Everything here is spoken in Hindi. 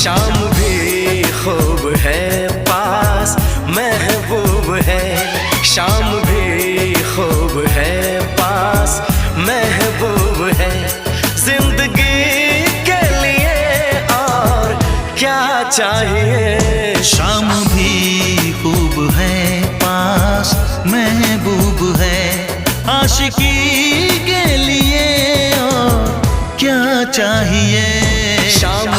शाम भी खूब है पास महबूब है, शाम भी खूब है पास महबूब है। जिंदगी के लिए और क्या चाहिए। शाम भी खूब है पास महबूब है, आशिकी के लिए और क्या चाहिए। शाम